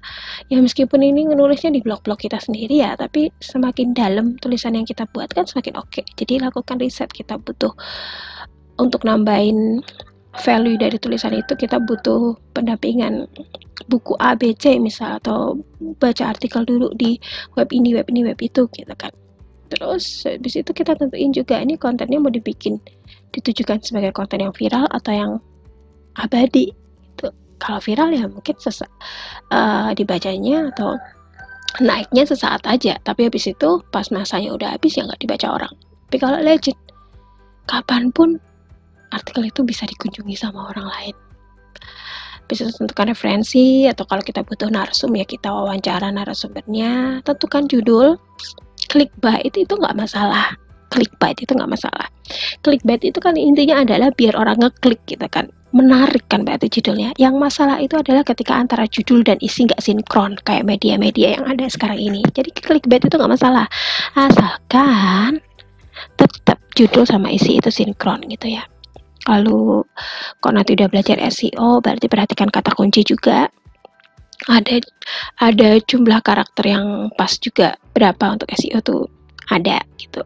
ya meskipun ini nulisnya di blog-blog kita sendiri ya, tapi semakin dalam tulisan yang kita buat kan semakin oke. Jadi lakukan riset, kita butuh untuk nambahin value dari tulisan itu, kita butuh pendampingan buku A, B, C misal, atau baca artikel dulu di web ini, web itu gitu kan. Terus habis itu kita tentuin juga ini kontennya mau ditujukan sebagai konten yang viral atau yang abadi gitu. Kalau viral ya mungkin dibacanya atau naiknya sesaat aja, tapi habis itu pas masanya udah habis ya nggak dibaca orang. Tapi kalau legend, kapanpun artikel itu bisa dikunjungi sama orang lain. Bisa tentukan referensi, atau kalau kita butuh narsum ya kita wawancara narasumbernya, tentukan judul. Clickbait itu nggak masalah. Clickbait itu kan intinya adalah biar orang ngeklik gitu kan, menarik kan berarti judulnya. Yang masalah itu adalah ketika antara judul dan isi nggak sinkron kayak media-media yang ada sekarang ini. Jadi clickbait itu nggak masalah, asalkan tetap judul sama isi itu sinkron gitu ya. Lalu kalau nanti udah belajar SEO, berarti perhatikan kata kunci juga. Ada jumlah karakter yang pas juga, berapa untuk SEO tuh ada gitu.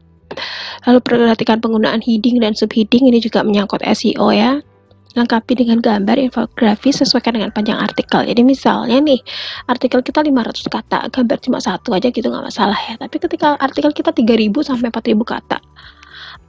Lalu perhatikan penggunaan heading dan subheading, ini juga menyangkut SEO ya. Lengkapi dengan gambar, infografis, sesuaikan dengan panjang artikel. Jadi misalnya nih, artikel kita 500 kata, gambar cuma satu aja gitu nggak masalah ya. Tapi ketika artikel kita 3.000 sampai 4.000 kata,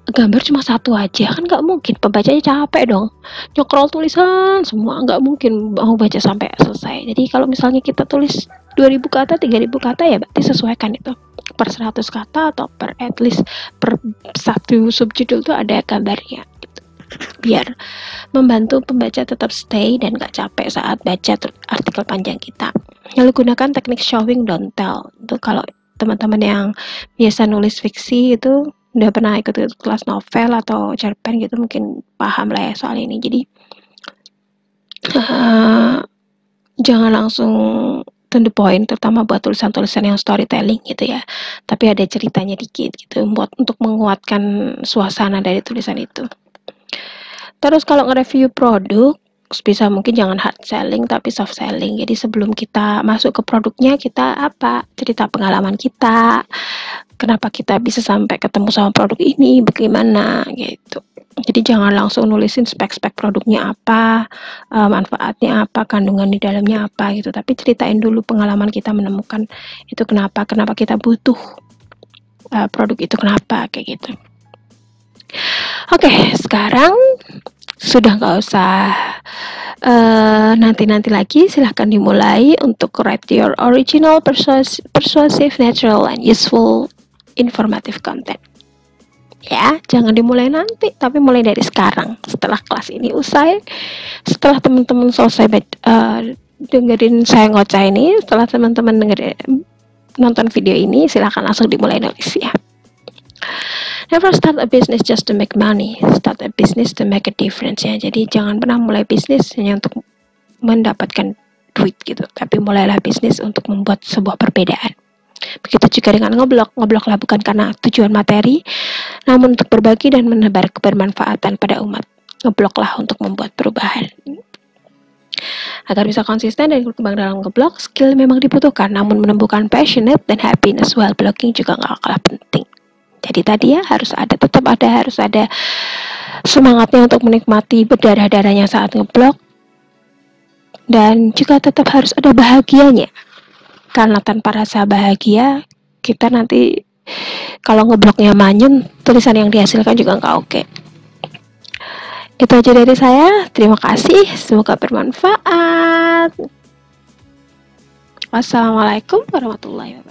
gambar cuma satu aja, kan nggak mungkin, pembacanya capek dong, nyokrol tulisan semua, nggak mungkin mau baca sampai selesai. Jadi kalau misalnya kita tulis 2.000 kata, 3.000 kata ya berarti sesuaikan itu per 100 kata atau per at least per satu subjudul tuh ada gambarnya gitu. Biar membantu pembaca tetap stay dan nggak capek saat baca artikel panjang kita. Lalu gunakan teknik showing don't tell. Itu kalau teman-teman yang biasa nulis fiksi itu udah pernah ikut kelas novel atau cerpen gitu mungkin paham lah ya soal ini. Jadi jangan langsung to the point, terutama buat tulisan-tulisan yang storytelling gitu ya, tapi ada ceritanya dikit gitu buat untuk menguatkan suasana dari tulisan itu. Terus kalau nge-review produk bisa mungkin jangan hard selling tapi soft selling. Jadi sebelum kita masuk ke produknya, kita cerita pengalaman kita, kenapa kita bisa sampai ketemu sama produk ini, bagaimana gitu. Jadi jangan langsung nulisin spek-spek produknya apa, manfaatnya apa, kandungan di dalamnya apa gitu, tapi ceritain dulu pengalaman kita menemukan itu kenapa kita butuh produk itu, kenapa kayak gitu. Oke, sekarang sudah nggak usah nanti-nanti lagi, silahkan dimulai untuk write your original, persuasive, natural, and useful informative content. Ya, jangan dimulai nanti, tapi mulai dari sekarang. Setelah kelas ini usai, setelah teman-teman selesai dengerin saya ngoceh ini, setelah teman-teman nonton video ini, silahkan langsung dimulai nulis ya. Never start a business just to make money, start a business to make a difference ya. Jadi jangan pernah mulai bisnis hanya untuk mendapatkan duit gitu, tapi mulailah bisnis untuk membuat sebuah perbedaan. Begitu juga dengan ngebloklah bukan karena tujuan materi, namun untuk berbagi dan menebar kebermanfaatan pada umat. Ngebloklah untuk membuat perubahan. Agar bisa konsisten dan berkembang dalam ngeblok, skill memang dibutuhkan, namun menemukan passionate dan happiness while blogging juga gak kalah penting. Jadi tadi ya harus ada semangatnya untuk menikmati berdarah-darahnya saat ngeblok, dan juga tetap harus ada bahagianya. Karena tanpa rasa bahagia, kita nanti kalau ngebloknya manyun, tulisan yang dihasilkan juga nggak oke. Itu aja dari saya. Terima kasih. Semoga bermanfaat. Wassalamualaikum warahmatullahi wabarakatuh.